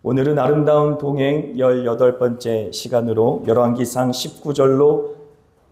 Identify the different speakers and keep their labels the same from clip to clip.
Speaker 1: 오늘은 아름다운 동행 18번째 시간으로 열왕기상 19장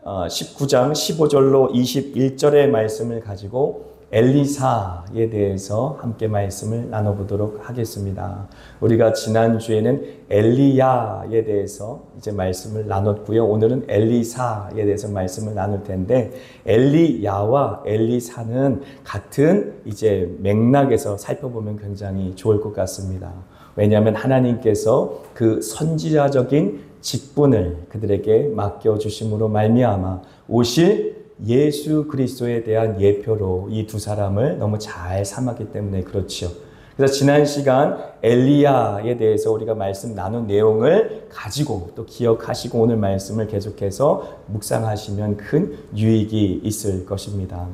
Speaker 1: 15절로 21절의 말씀을 가지고 엘리사에 대해서 함께 말씀을 나눠보도록 하겠습니다. 우리가 지난주에는 엘리야에 대해서 이제 말씀을 나눴고요. 오늘은 엘리사에 대해서 말씀을 나눌 텐데, 엘리야와 엘리사는 같은 이제 맥락에서 살펴보면 굉장히 좋을 것 같습니다. 왜냐하면 하나님께서 그 선지자적인 직분을 그들에게 맡겨주심으로 말미암아 오실 예수 그리스도에 대한 예표로 이 두 사람을 너무 잘 삼았기 때문에 그렇죠. 그래서 지난 시간 엘리야에 대해서 우리가 말씀 나눈 내용을 가지고 또 기억하시고 오늘 말씀을 계속해서 묵상하시면 큰 유익이 있을 것입니다.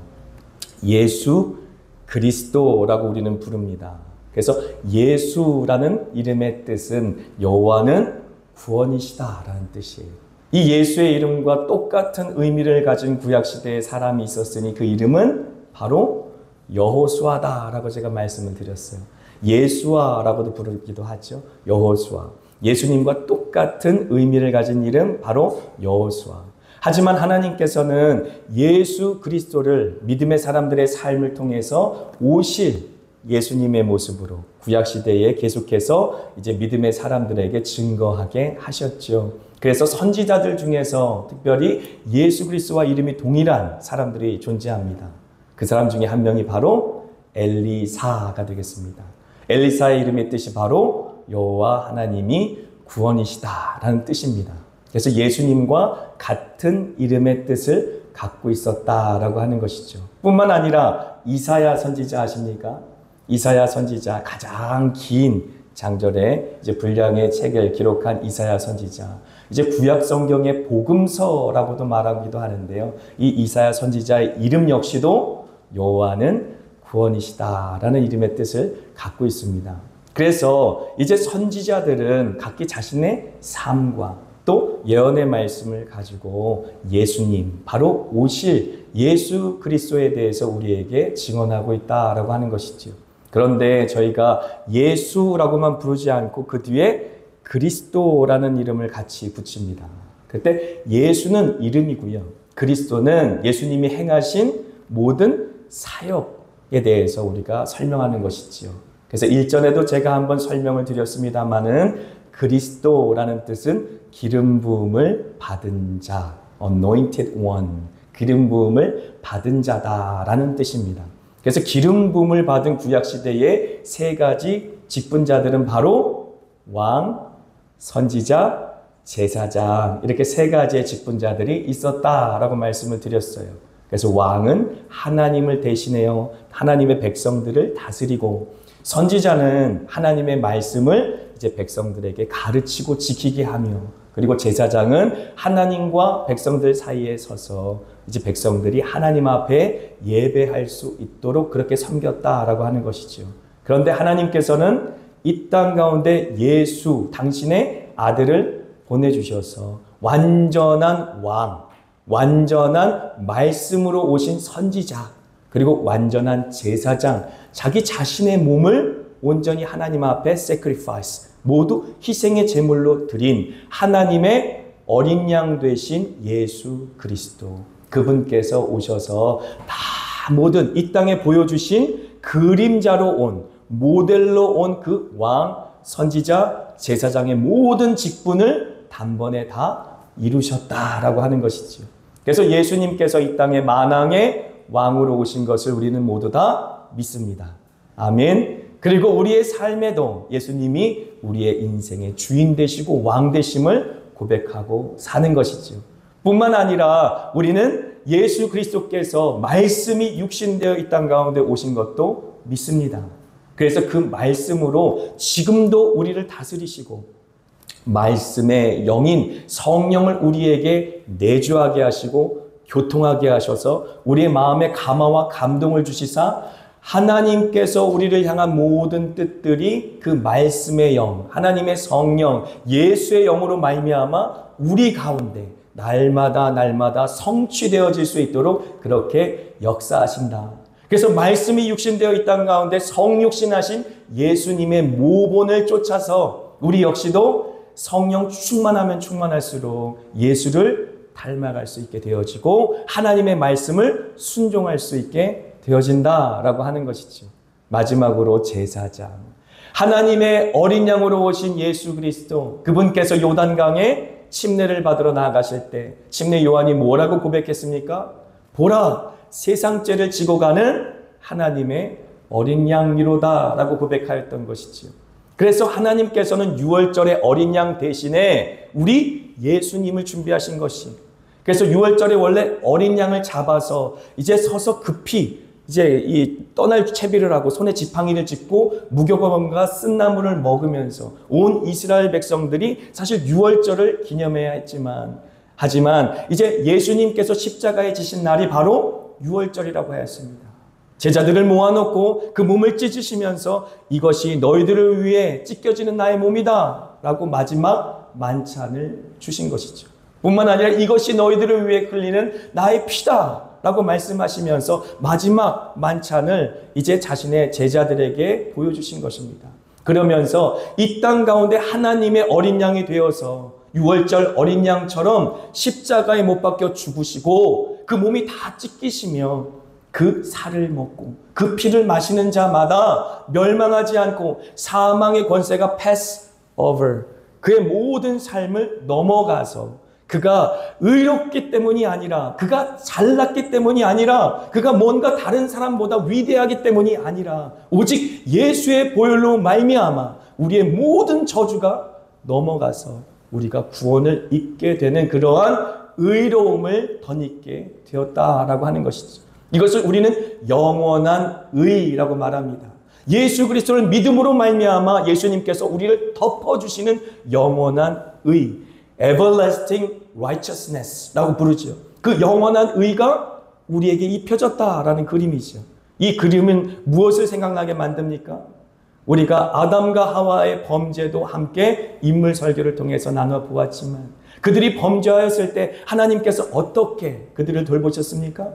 Speaker 1: 예수 그리스도라고 우리는 부릅니다. 그래서 예수라는 이름의 뜻은 여호와는 구원이시다라는 뜻이에요. 이 예수의 이름과 똑같은 의미를 가진 구약시대에 사람이 있었으니 그 이름은 바로 여호수아다라고 제가 말씀을 드렸어요. 예수아라고도 부르기도 하죠. 여호수아. 예수님과 똑같은 의미를 가진 이름 바로 여호수아. 하지만 하나님께서는 예수 그리스도를 믿음의 사람들의 삶을 통해서 오실 예수님의 모습으로 구약시대에 계속해서 이제 믿음의 사람들에게 증거하게 하셨죠. 그래서 선지자들 중에서 특별히 예수 그리스도와 이름이 동일한 사람들이 존재합니다. 그 사람 중에 한 명이 바로 엘리사가 되겠습니다. 엘리사의 이름의 뜻이 바로 여호와 하나님이 구원이시다라는 뜻입니다. 그래서 예수님과 같은 이름의 뜻을 갖고 있었다라고 하는 것이죠. 뿐만 아니라 이사야 선지자 아십니까? 이사야 선지자, 가장 긴 장절의 이제 분량의 책을 기록한 이사야 선지자. 이제 구약 성경의 복음서라고도 말하기도 하는데요. 이 이사야 선지자의 이름 역시도 여호와는 구원이시다라는 이름의 뜻을 갖고 있습니다. 그래서 이제 선지자들은 각기 자신의 삶과 또 예언의 말씀을 가지고 예수님, 바로 오실 예수 그리스도에 대해서 우리에게 증언하고 있다라고 하는 것이죠. 그런데 저희가 예수라고만 부르지 않고 그 뒤에 그리스도라는 이름을 같이 붙입니다. 그때 예수는 이름이고요. 그리스도는 예수님이 행하신 모든 사역에 대해서 우리가 설명하는 것이지요. 그래서 일전에도 제가 한번 설명을 드렸습니다마는 그리스도라는 뜻은 기름 부음을 받은 자, anointed one, 기름 부음을 받은 자다라는 뜻입니다. 그래서 기름 부음을 받은 구약시대의 세 가지 직분자들은 바로 왕, 선지자, 제사장, 이렇게 세 가지의 직분자들이 있었다라고 말씀을 드렸어요. 그래서 왕은 하나님을 대신해요 하나님의 백성들을 다스리고, 선지자는 하나님의 말씀을 이제 백성들에게 가르치고 지키게 하며, 그리고 제사장은 하나님과 백성들 사이에 서서 이제 백성들이 하나님 앞에 예배할 수 있도록 그렇게 섬겼다라고 하는 것이죠. 그런데 하나님께서는 이 땅 가운데 예수, 당신의 아들을 보내주셔서 완전한 왕, 완전한 말씀으로 오신 선지자, 그리고 완전한 제사장, 자기 자신의 몸을 온전히 하나님 앞에 sacrifice, 모두 희생의 제물로 드린 하나님의 어린 양 되신 예수 그리스도, 그분께서 오셔서 다 모든 이 땅에 보여주신 그림자로 온, 모델로 온 그 왕, 선지자, 제사장의 모든 직분을 단번에 다 이루셨다라고 하는 것이죠. 그래서 예수님께서 이 땅에 만왕의 왕으로 오신 것을 우리는 모두 다 믿습니다. 아멘. 그리고 우리의 삶에도 예수님이 우리의 인생의 주인 되시고 왕 되심을 고백하고 사는 것이죠. 뿐만 아니라 우리는 예수 그리스도께서 말씀이 육신되어 이 땅 가운데 오신 것도 믿습니다. 그래서 그 말씀으로 지금도 우리를 다스리시고 말씀의 영인 성령을 우리에게 내주하게 하시고 교통하게 하셔서 우리의 마음에 감화와 감동을 주시사 하나님께서 우리를 향한 모든 뜻들이 그 말씀의 영, 하나님의 성령, 예수의 영으로 말미암아 우리 가운데 날마다 성취되어질 수 있도록 그렇게 역사하신다. 그래서 말씀이 육신되어 이 땅 가운데 성육신하신 예수님의 모본을 쫓아서 우리 역시도 성령 충만하면 충만할수록 예수를 닮아갈 수 있게 되어지고 하나님의 말씀을 순종할 수 있게 되어진다라고 하는 것이죠. 마지막으로 제사장. 하나님의 어린 양으로 오신 예수 그리스도, 그분께서 요단강에 침례를 받으러 나아가실 때 침례 요한이 뭐라고 고백했습니까? 보라, 세상 죄를 지고 가는 하나님의 어린 양이로다 라고 고백하였던 것이지요. 그래서 하나님께서는 유월절의 어린 양 대신에 우리 예수님을 준비하신 것이, 그래서 유월절에 원래 어린 양을 잡아서 이제 서서 급히 이제 이 떠날 채비를 하고 손에 지팡이를 짚고 무교범과 쓴나물을 먹으면서 온 이스라엘 백성들이 사실 유월절을 기념해야 했지만, 하지만 이제 예수님께서 십자가에 지신 날이 바로 유월절이라고 하였습니다. 제자들을 모아놓고 그 몸을 찢으시면서 이것이 너희들을 위해 찢겨지는 나의 몸이다 라고 마지막 만찬을 주신 것이죠. 뿐만 아니라 이것이 너희들을 위해 흘리는 나의 피다 라고 말씀하시면서 마지막 만찬을 이제 자신의 제자들에게 보여주신 것입니다. 그러면서 이 땅 가운데 하나님의 어린 양이 되어서 유월절 어린 양처럼 십자가에 못 박혀 죽으시고 그 몸이 다 찢기시며 그 살을 먹고 그 피를 마시는 자마다 멸망하지 않고 사망의 권세가 pass over, 그의 모든 삶을 넘어가서 그가 의롭기 때문이 아니라, 그가 잘났기 때문이 아니라, 그가 뭔가 다른 사람보다 위대하기 때문이 아니라 오직 예수의 보혈로 말미암아 우리의 모든 저주가 넘어가서 우리가 구원을 입게 되는 그러한 의로움을 덧입게 되었다라고 하는 것이죠. 이것을 우리는 영원한 의라고 말합니다. 예수 그리스도를 믿음으로 말미암아 예수님께서 우리를 덮어주시는 영원한 의, everlasting righteousness라고 부르죠. 그 영원한 의가 우리에게 입혀졌다라는 그림이죠. 이 그림은 무엇을 생각나게 만듭니까? 우리가 아담과 하와의 범죄도 함께 인물 설교를 통해서 나눠 보았지만 그들이 범죄하였을 때 하나님께서 어떻게 그들을 돌보셨습니까?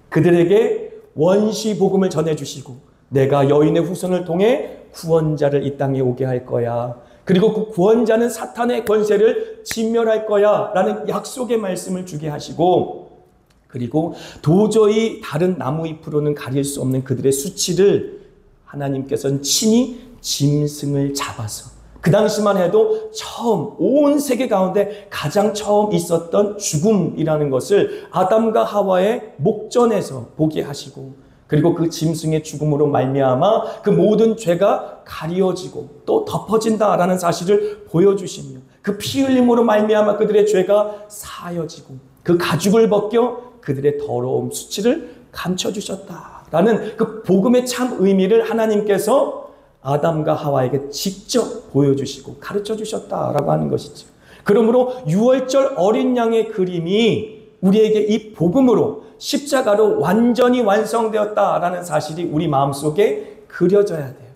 Speaker 1: 그들에게 원시 복음을 전해주시고 내가 여인의 후손을 통해 구원자를 이 땅에 오게 할 거야. 그리고 그 구원자는 사탄의 권세를 진멸할 거야 라는 약속의 말씀을 주게 하시고, 그리고 도저히 다른 나무 잎으로는 가릴 수 없는 그들의 수치를 하나님께서는 친히 짐승을 잡아서, 그 당시만 해도 처음 온 세계 가운데 가장 처음 있었던 죽음이라는 것을 아담과 하와의 목전에서 보게 하시고, 그리고 그 짐승의 죽음으로 말미암아 그 모든 죄가 가리워지고 또 덮어진다라는 사실을 보여주시며 그 피 흘림으로 말미암아 그들의 죄가 사여지고 그 가죽을 벗겨 그들의 더러움 수치를 감춰주셨다라는 그 복음의 참 의미를 하나님께서 아담과 하와에게 직접 보여주시고 가르쳐주셨다라고 하는 것이죠. 그러므로 유월절 어린 양의 그림이 우리에게 이 복음으로 십자가로 완전히 완성되었다라는 사실이 우리 마음속에 그려져야 돼요.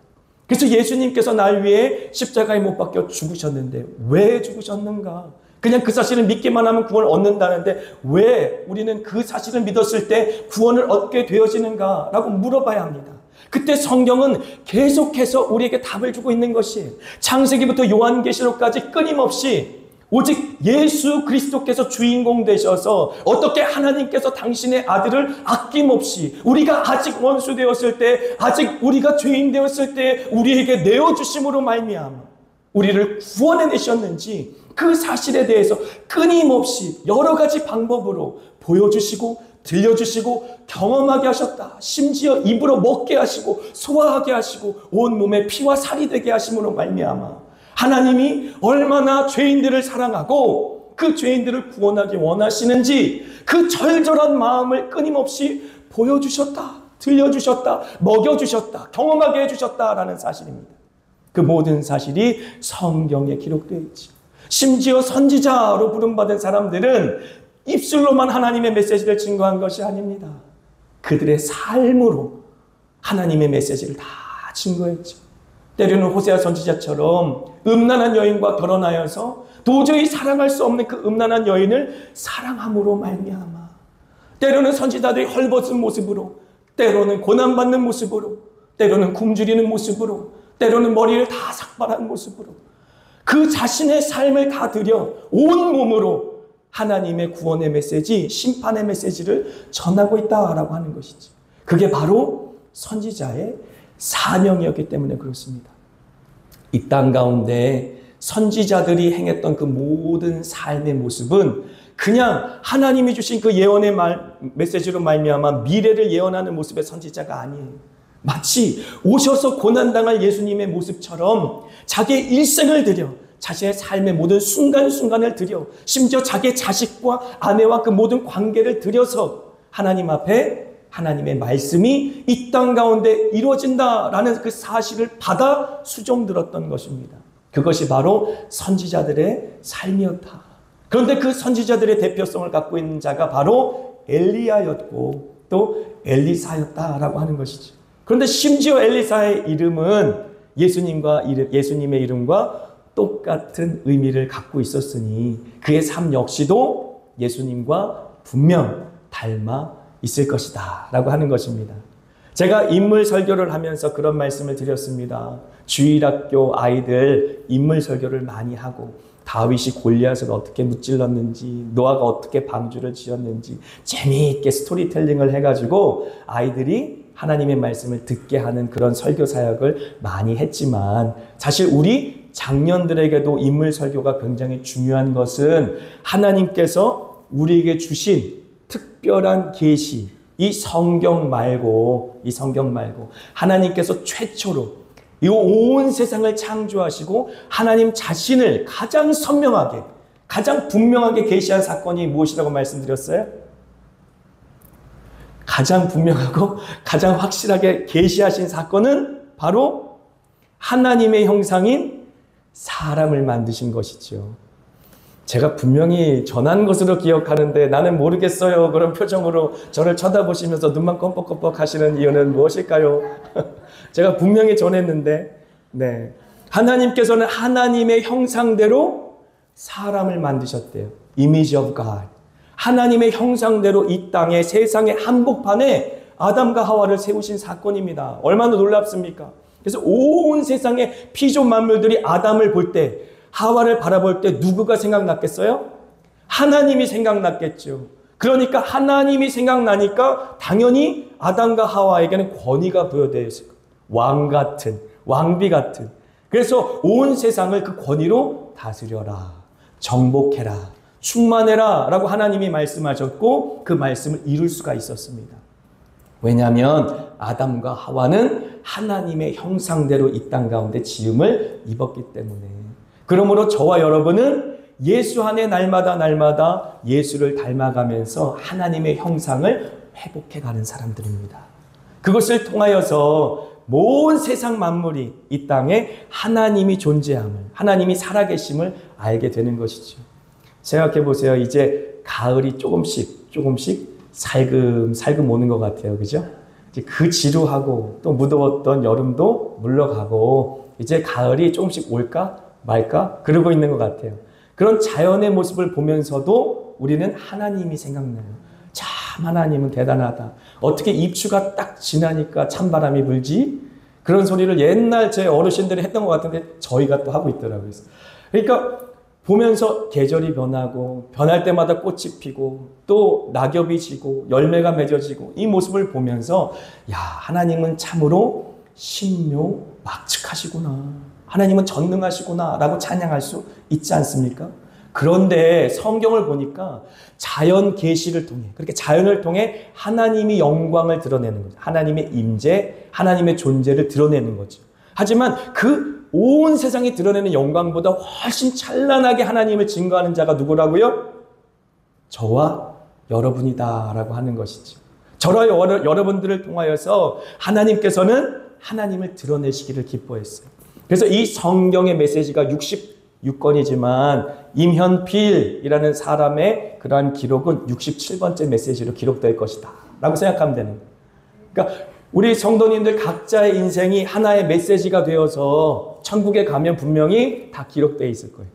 Speaker 1: 그래서 예수님께서 날 위해 십자가에 못 박혀 죽으셨는데 왜 죽으셨는가? 그냥 그 사실을 믿기만 하면 구원을 얻는다는데 왜 우리는 그 사실을 믿었을 때 구원을 얻게 되어지는가? 라고 물어봐야 합니다. 그때 성경은 계속해서 우리에게 답을 주고 있는 것이 창세기부터 요한계시록까지 끊임없이 오직 예수 그리스도께서 주인공 되셔서 어떻게 하나님께서 당신의 아들을 아낌없이 우리가 아직 원수 되었을 때, 아직 우리가 죄인 되었을 때 우리에게 내어주심으로 말미암아 우리를 구원해내셨는지 그 사실에 대해서 끊임없이 여러 가지 방법으로 보여주시고 들려주시고 경험하게 하셨다. 심지어 입으로 먹게 하시고 소화하게 하시고 온몸에 피와 살이 되게 하심으로 말미암아 하나님이 얼마나 죄인들을 사랑하고 그 죄인들을 구원하기 원하시는지 그 절절한 마음을 끊임없이 보여주셨다, 들려주셨다, 먹여주셨다, 경험하게 해주셨다라는 사실입니다. 그 모든 사실이 성경에 기록되어 있죠. 심지어 선지자로 부름받은 사람들은 입술로만 하나님의 메시지를 증거한 것이 아닙니다. 그들의 삶으로 하나님의 메시지를 다 증거했죠. 때로는 호세아 선지자처럼 음란한 여인과 결혼하여서 도저히 사랑할 수 없는 그 음란한 여인을 사랑함으로 말미암아, 때로는 선지자들이 헐벗은 모습으로, 때로는 고난받는 모습으로, 때로는 굶주리는 모습으로, 때로는 머리를 다 삭발한 모습으로 그 자신의 삶을 다 들여 온 몸으로 하나님의 구원의 메시지, 심판의 메시지를 전하고 있다라고 하는 것이지. 그게 바로 선지자의 사명이었기 때문에 그렇습니다. 이 땅 가운데 선지자들이 행했던 그 모든 삶의 모습은 그냥 하나님이 주신 그 예언의 메시지로 말미암아 미래를 예언하는 모습의 선지자가 아니에요. 마치 오셔서 고난당할 예수님의 모습처럼 자기의 일생을 들여, 자신의 삶의 모든 순간순간을 들여, 심지어 자기의 자식과 아내와 그 모든 관계를 들여서 하나님 앞에 하나님의 말씀이 이 땅 가운데 이루어진다라는 그 사실을 받아 수종들었던 것입니다. 그것이 바로 선지자들의 삶이었다. 그런데 그 선지자들의 대표성을 갖고 있는 자가 바로 엘리야였고 또 엘리사였다라고 하는 것이죠. 그런데 심지어 엘리사의 이름은 예수님의 이름과 똑같은 의미를 갖고 있었으니 그의 삶 역시도 예수님과 분명 닮아 있을 것이다 라고 하는 것입니다. 제가 인물 설교를 하면서 그런 말씀을 드렸습니다. 주일학교 아이들 인물 설교를 많이 하고 다윗이 골리앗을 어떻게 무찔렀는지, 노아가 어떻게 방주를 지었는지 재미있게 스토리텔링을 해가지고 아이들이 하나님의 말씀을 듣게 하는 그런 설교 사역을 많이 했지만, 사실 우리 장년들에게도 인물 설교가 굉장히 중요한 것은 하나님께서 우리에게 주신 특별한 계시, 이 성경 말고 하나님께서 최초로 이 온 세상을 창조하시고 하나님 자신을 가장 선명하게, 가장 분명하게 계시한 사건이 무엇이라고 말씀드렸어요? 가장 분명하고 가장 확실하게 계시하신 사건은 바로 하나님의 형상인 사람을 만드신 것이죠. 제가 분명히 전한 것으로 기억하는데 나는 모르겠어요. 그런 표정으로 저를 쳐다보시면서 눈만 껌뻑껌뻑 하시는 이유는 무엇일까요? 제가 분명히 전했는데, 네. 하나님께서는 하나님의 형상대로 사람을 만드셨대요. Image of God. 하나님의 형상대로 이 땅에, 세상의 한복판에 아담과 하와를 세우신 사건입니다. 얼마나 놀랍습니까? 그래서 온 세상의 피조 만물들이 아담을 볼 때, 하와를 바라볼 때 누구가 생각났겠어요? 하나님이 생각났겠죠. 그러니까 하나님이 생각나니까 당연히 아담과 하와에게는 권위가 부여되어 있을 거예요. 왕비 같은. 그래서 온 세상을 그 권위로 다스려라, 정복해라, 충만해라 라고 하나님이 말씀하셨고 그 말씀을 이룰 수가 있었습니다. 왜냐하면 아담과 하와는 하나님의 형상대로 이 땅 가운데 지음을 입었기 때문에. 그러므로 저와 여러분은 예수 안에 날마다 예수를 닮아가면서 하나님의 형상을 회복해가는 사람들입니다. 그것을 통하여서 모든 세상 만물이 이 땅에 하나님이 존재함을, 하나님이 살아계심을 알게 되는 것이죠. 생각해 보세요. 이제 가을이 조금씩 살금 오는 것 같아요. 그죠? 이제 그 지루하고 또 무더웠던 여름도 물러가고 이제 가을이 조금씩 올까 말까 그러고 있는 것 같아요. 그런 자연의 모습을 보면서도 우리는 하나님이 생각나요. 참 하나님은 대단하다. 어떻게 입추가 딱 지나니까 찬바람이 불지? 그런 소리를 옛날 제 어르신들이 했던 것 같은데 저희가 또 하고 있더라고요. 그러니까 보면서 계절이 변하고 변할 때마다 꽃이 피고 또 낙엽이 지고 열매가 맺어지고 이 모습을 보면서 야, 하나님은 참으로 신묘막측하시구나. 하나님은 전능하시구나 라고 찬양할 수 있지 않습니까? 그런데 성경을 보니까 자연 계시를 통해, 그렇게 자연을 통해 하나님이 영광을 드러내는 거죠. 하나님의 임재, 하나님의 존재를 드러내는 거죠. 하지만 그 온 세상이 드러내는 영광보다 훨씬 찬란하게 하나님을 증거하는 자가 누구라고요? 저와 여러분이다라고 하는 것이죠. 저와 여러분들을 통하여서 하나님께서는 하나님을 드러내시기를 기뻐했어요. 그래서 이 성경의 메시지가 66권이지만 임현필이라는 사람의 그러한 기록은 67번째 메시지로 기록될 것이다 라고 생각하면 되는 거예요. 그러니까 우리 성도님들 각자의 인생이 하나의 메시지가 되어서 천국에 가면 분명히 다 기록되어 있을 거예요.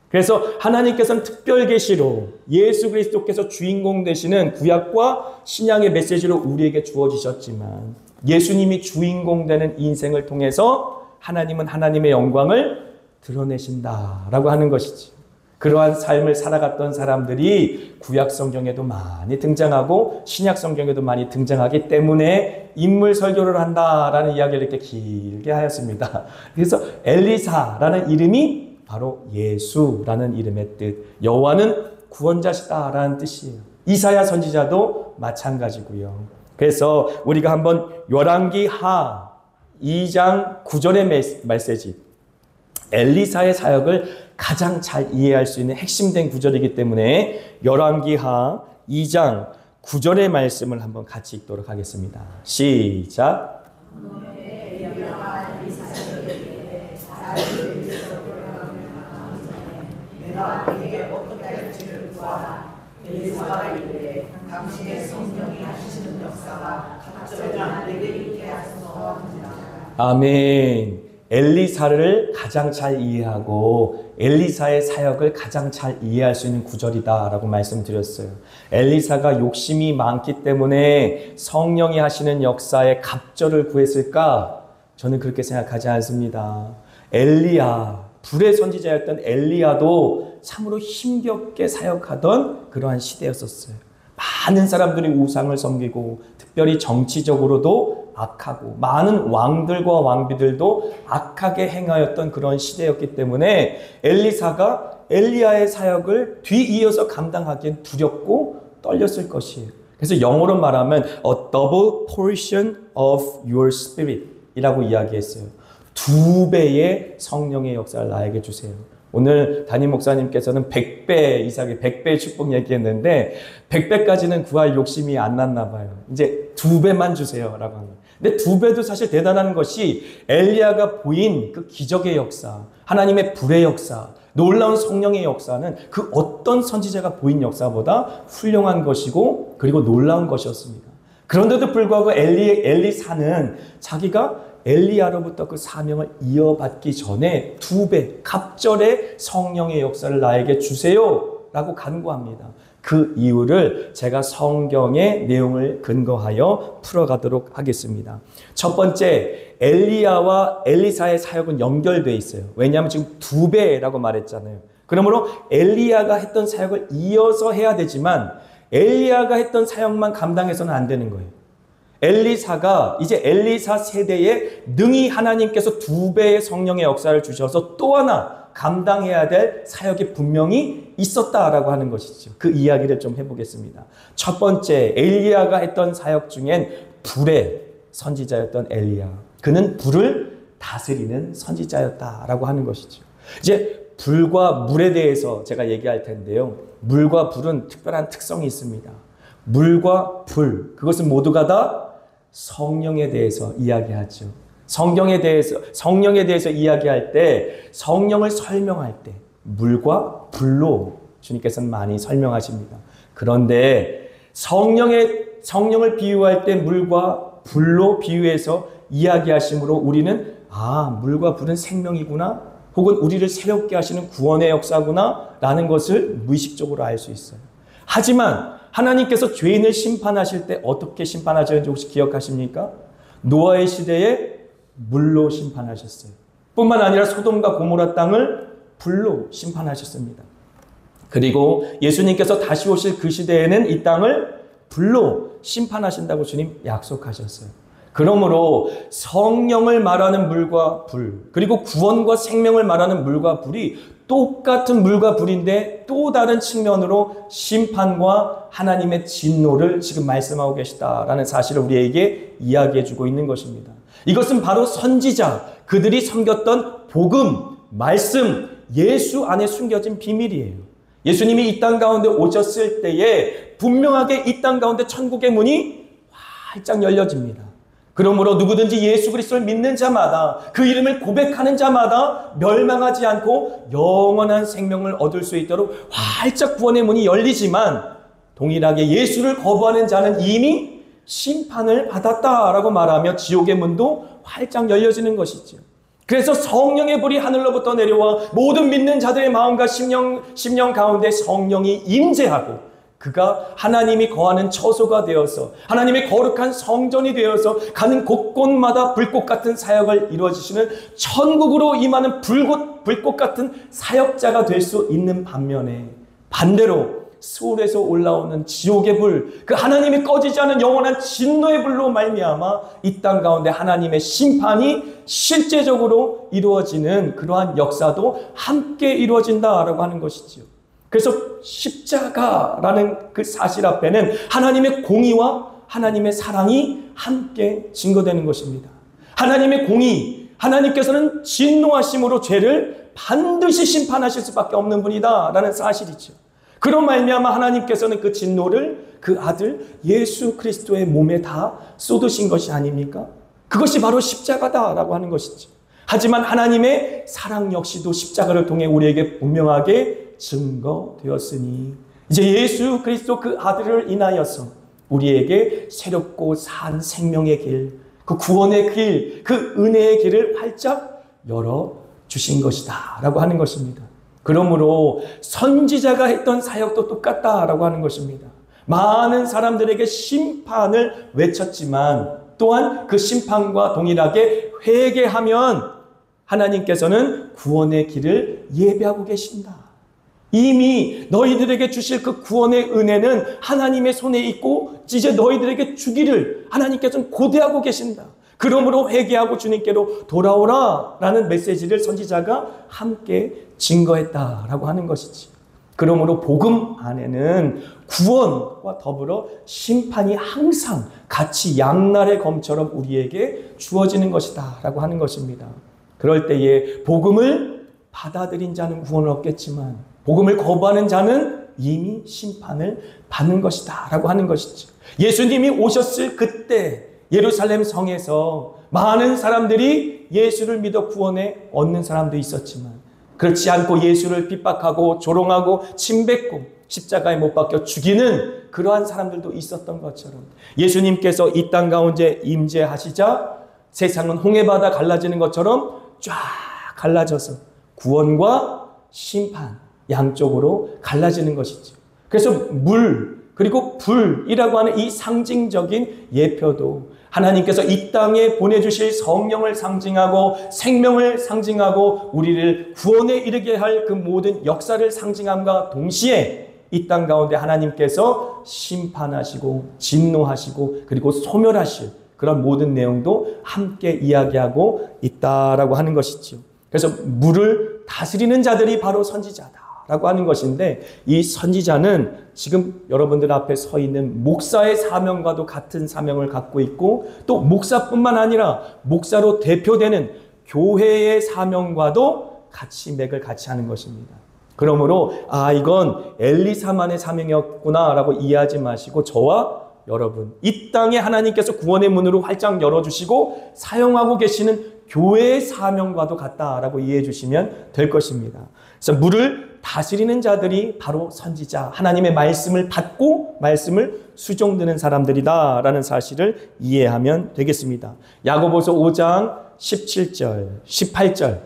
Speaker 1: 그래서 하나님께서는 특별 계시로 예수 그리스도께서 주인공 되시는 구약과 신약의 메시지로 우리에게 주어지셨지만 예수님이 주인공 되는 인생을 통해서 하나님은 하나님의 영광을 드러내신다라고 하는 것이지. 그러한 삶을 살아갔던 사람들이 구약 성경에도 많이 등장하고 신약 성경에도 많이 등장하기 때문에 인물 설교를 한다라는 이야기를 이렇게 길게 하였습니다. 그래서 엘리사라는 이름이 바로 예수라는 이름의 뜻, 여호와는 구원자시다라는 뜻이에요. 이사야 선지자도 마찬가지고요. 그래서 우리가 한번 열왕기하 2장 9절의 메시지, 엘리사의 사역을 가장 잘 이해할 수 있는 핵심된 구절이기 때문에 열왕기하 2장 9절의 말씀을 한번 같이 읽도록 하겠습니다. 시작. 아멘. 엘리사를 가장 잘 이해하고 엘리사의 사역을 가장 잘 이해할 수 있는 구절이다라고 말씀드렸어요. 엘리사가 욕심이 많기 때문에 성령이 하시는 역사에 갑절을 구했을까? 저는 그렇게 생각하지 않습니다. 엘리야, 불의 선지자였던 엘리야도 참으로 힘겹게 사역하던 그러한 시대였었어요. 많은 사람들이 우상을 섬기고 특별히 정치적으로도 악하고 많은 왕들과 왕비들도 악하게 행하였던 그런 시대였기 때문에 엘리사가 엘리야의 사역을 뒤이어서 감당하기엔 두렵고 떨렸을 것이에요. 그래서 영어로 말하면 a double portion of your spirit 이라고 이야기했어요. 2배의 성령의 역사를 나에게 주세요. 오늘 담임 목사님께서는 100배 이상의 100배의 축복 얘기했는데 100배까지는 구할 욕심이 안 났나 봐요. 이제 2배만 주세요 라고 합니다. 근데 2배도 사실 대단한 것이 엘리야가 보인 그 기적의 역사, 하나님의 불의 역사, 놀라운 성령의 역사는 그 어떤 선지자가 보인 역사보다 훌륭한 것이고 그리고 놀라운 것이었습니다. 그런데도 불구하고 엘리사는 자기가 엘리야로부터 그 사명을 이어받기 전에 2배 갑절의 성령의 역사를 나에게 주세요 라고 간구합니다. 그 이유를 제가 성경의 내용을 근거하여 풀어가도록 하겠습니다. 첫 번째, 엘리야와 엘리사의 사역은 연결되어 있어요. 왜냐하면 지금 2배라고 말했잖아요. 그러므로 엘리야가 했던 사역을 이어서 해야 되지만 엘리야가 했던 사역만 감당해서는 안 되는 거예요. 엘리사가 이제 엘리사 세대에 능히 하나님께서 2배의 성령의 역사를 주셔서 또 하나 감당해야 될 사역이 분명히 있었다라고 하는 것이죠. 그 이야기를 좀 해보겠습니다. 첫 번째, 엘리야가 했던 사역 중엔 불의 선지자였던 엘리야. 그는 불을 다스리는 선지자였다라고 하는 것이죠. 이제 불과 물에 대해서 제가 얘기할 텐데요. 물과 불은 특별한 특성이 있습니다. 물과 불, 그것은 모두가 다 성령에 대해서 이야기하죠. 성령에 대해서 이야기할 때, 성령을 설명할 때 물과 불로 주님께서는 많이 설명하십니다. 그런데 성령을 비유할 때 물과 불로 비유해서 이야기하심으로 우리는 물과 불은 생명이구나, 혹은 우리를 새롭게 하시는 구원의 역사구나 라는 것을 무의식적으로 알 수 있어요. 하지만 하나님께서 죄인을 심판하실 때 어떻게 심판하셨는지 혹시 기억하십니까? 노아의 시대에 물로 심판하셨어요. 뿐만 아니라 소돔과 고모라 땅을 불로 심판하셨습니다. 그리고 예수님께서 다시 오실 그 시대에는 이 땅을 불로 심판하신다고 주님 약속하셨어요. 그러므로 성령을 말하는 물과 불, 그리고 구원과 생명을 말하는 물과 불이 똑같은 물과 불인데 또 다른 측면으로 심판과 하나님의 진노를 지금 말씀하고 계시다라는 사실을 우리에게 이야기해주고 있는 것입니다. 이것은 바로 선지자, 그들이 섬겼던 복음, 말씀, 예수 안에 숨겨진 비밀이에요. 예수님이 이 땅 가운데 오셨을 때에 분명하게 이 땅 가운데 천국의 문이 활짝 열려집니다. 그러므로 누구든지 예수 그리스도를 믿는 자마다, 그 이름을 고백하는 자마다 멸망하지 않고 영원한 생명을 얻을 수 있도록 활짝 구원의 문이 열리지만, 동일하게 예수를 거부하는 자는 이미 심판을 받았다라고 말하며 지옥의 문도 활짝 열려지는 것이죠. 그래서 성령의 불이 하늘로부터 내려와 모든 믿는 자들의 마음과 심령 가운데 성령이 임재하고 그가 하나님이 거하는 처소가 되어서 하나님의 거룩한 성전이 되어서 가는 곳곳마다 불꽃 같은 사역을 이루어지시는 천국으로 임하는 불꽃 같은 사역자가 될 수 있는 반면에 반대로 수울에서 올라오는 지옥의 불, 그 하나님이 꺼지지 않은 영원한 진노의 불로 말미암아 이 땅 가운데 하나님의 심판이 실제적으로 이루어지는 그러한 역사도 함께 이루어진다라고 하는 것이지요. 그래서 십자가라는 그 사실 앞에는 하나님의 공의와 하나님의 사랑이 함께 증거되는 것입니다. 하나님의 공의, 하나님께서는 진노하심으로 죄를 반드시 심판하실 수밖에 없는 분이다라는 사실이죠. 그런 말미암아 하나님께서는 그 진노를 그 아들 예수 그리스도의 몸에 다 쏟으신 것이 아닙니까? 그것이 바로 십자가다라고 하는 것이죠. 하지만 하나님의 사랑 역시도 십자가를 통해 우리에게 분명하게 증거되었으니 이제 예수 그리스도 그 아들을 인하여서 우리에게 새롭고 산 생명의 길, 그 구원의 길, 그 은혜의 길을 활짝 열어주신 것이다 라고 하는 것입니다. 그러므로 선지자가 했던 사역도 똑같다라고 하는 것입니다. 많은 사람들에게 심판을 외쳤지만 또한 그 심판과 동일하게 회개하면 하나님께서는 구원의 길을 예비하고 계신다. 이미 너희들에게 주실 그 구원의 은혜는 하나님의 손에 있고 이제 너희들에게 주기를 하나님께서는 고대하고 계신다. 그러므로 회개하고 주님께로 돌아오라 라는 메시지를 선지자가 함께 증거했다라고 하는 것이지. 그러므로 복음 안에는 구원과 더불어 심판이 항상 같이 양날의 검처럼 우리에게 주어지는 것이다 라고 하는 것입니다. 그럴 때에 복음을 받아들인 자는 구원을 얻겠지만 복음을 거부하는 자는 이미 심판을 받는 것이다 라고 하는 것이죠. 예수님이 오셨을 그때 예루살렘 성에서 많은 사람들이 예수를 믿어 구원에 얻는 사람도 있었지만 그렇지 않고 예수를 핍박하고 조롱하고 침뱉고 십자가에 못 박혀 죽이는 그러한 사람들도 있었던 것처럼 예수님께서 이 땅 가운데 임재하시자 세상은 홍해바다 갈라지는 것처럼 쫙 갈라져서 구원과 심판 양쪽으로 갈라지는 것이죠. 그래서 물 그리고 불이라고 하는 이 상징적인 예표도 하나님께서 이 땅에 보내주실 성령을 상징하고 생명을 상징하고 우리를 구원에 이르게 할 그 모든 역사를 상징함과 동시에 이 땅 가운데 하나님께서 심판하시고 진노하시고 그리고 소멸하실 그런 모든 내용도 함께 이야기하고 있다라고 하는 것이죠. 그래서 물을 다스리는 자들이 바로 선지자다라고 하는 것인데 이 선지자는 지금 여러분들 앞에 서 있는 목사의 사명과도 같은 사명을 갖고 있고 또 목사뿐만 아니라 목사로 대표되는 교회의 사명과도 같이 맥을 같이 하는 것입니다. 그러므로 이건 엘리사만의 사명이었구나라고 이해하지 마시고 저와 여러분 이 땅에 하나님께서 구원의 문으로 활짝 열어주시고 사용하고 계시는 교회의 사명과도 같다라고 이해해 주시면 될 것입니다. 그래서 물을 다스리는 자들이 바로 선지자, 하나님의 말씀을 받고 말씀을 수종드는 사람들이다라는 사실을 이해하면 되겠습니다. 야고보서 5장 17절, 18절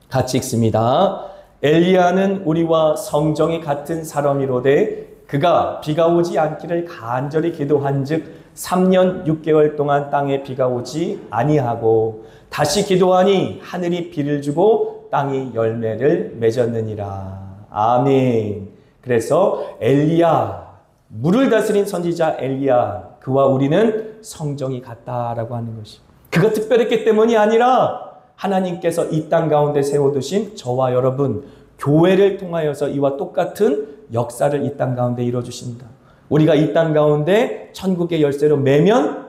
Speaker 1: 같이 읽습니다. 엘리야는 우리와 성정이 같은 사람이로되 그가 비가 오지 않기를 간절히 기도한즉 3년 6개월 동안 땅에 비가 오지 아니하고 다시 기도하니 하늘이 비를 주고 땅이 열매를 맺었느니라. 아멘. 그래서 엘리야, 물을 다스린 선지자 엘리야, 그와 우리는 성정이 같다라고 하는 것이. 그가 특별했기 때문이 아니라 하나님께서 이 땅 가운데 세워두신 저와 여러분, 교회를 통하여서 이와 똑같은 역사를 이 땅 가운데 이루어주신다. 우리가 이 땅 가운데 천국의 열쇠로 매면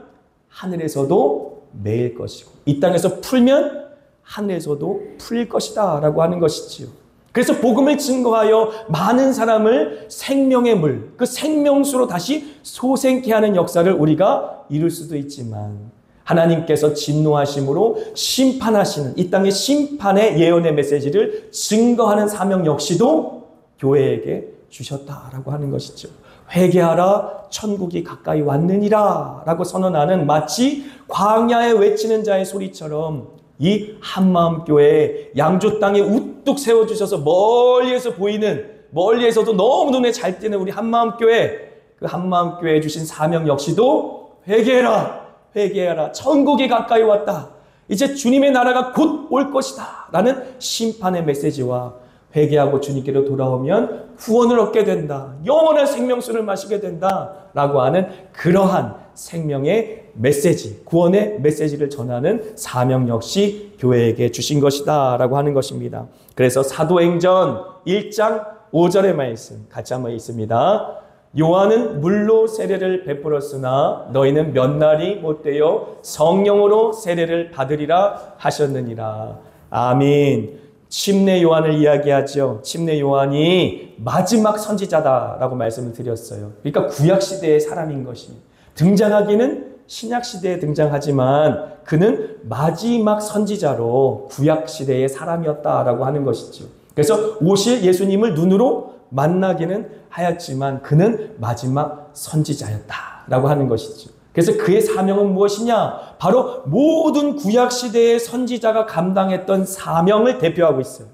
Speaker 1: 하늘에서도 매일 것이고 이 땅에서 풀면 하늘에서도 풀릴 것이다 라고 하는 것이지요. 그래서 복음을 증거하여 많은 사람을 생명의 물, 그 생명수로 다시 소생케 하는 역사를 우리가 이룰 수도 있지만 하나님께서 진노하심으로 심판하시는 이 땅의 심판의 예언의 메시지를 증거하는 사명 역시도 교회에게 주셨다라고 하는 것이죠. 회개하라 천국이 가까이 왔느니라 라고 선언하는 마치 광야에 외치는 자의 소리처럼 이 한마음교회 양조 땅에 우뚝 세워주셔서 멀리에서 보이는 멀리에서도 너무 눈에 잘 띄는 우리 한마음교회, 그 한마음교회에 주신 사명 역시도 회개해라, 회개해라. 천국이 가까이 왔다. 이제 주님의 나라가 곧 올 것이다 라는 심판의 메시지와 회개하고 주님께로 돌아오면 구원을 얻게 된다, 영원한 생명수를 마시게 된다 라고 하는 그러한 생명의 메시지, 구원의 메시지를 전하는 사명 역시 교회에게 주신 것이다 라고 하는 것입니다. 그래서 사도행전 1장 5절의 말씀 같이 한번 읽습니다. 요한은 물로 세례를 베풀었으나 너희는 몇 날이 못되어 성령으로 세례를 받으리라 하셨느니라. 아멘. 침례 요한을 이야기하죠. 침례 요한이 마지막 선지자다라고 말씀을 드렸어요. 그러니까 구약시대의 사람인 것이, 등장하기는 신약시대에 등장하지만 그는 마지막 선지자로 구약시대의 사람이었다라고 하는 것이죠. 그래서 오실 예수님을 눈으로 만나기는 하였지만 그는 마지막 선지자였다라고 하는 것이죠. 그래서 그의 사명은 무엇이냐? 바로 모든 구약시대의 선지자가 감당했던 사명을 대표하고 있어요.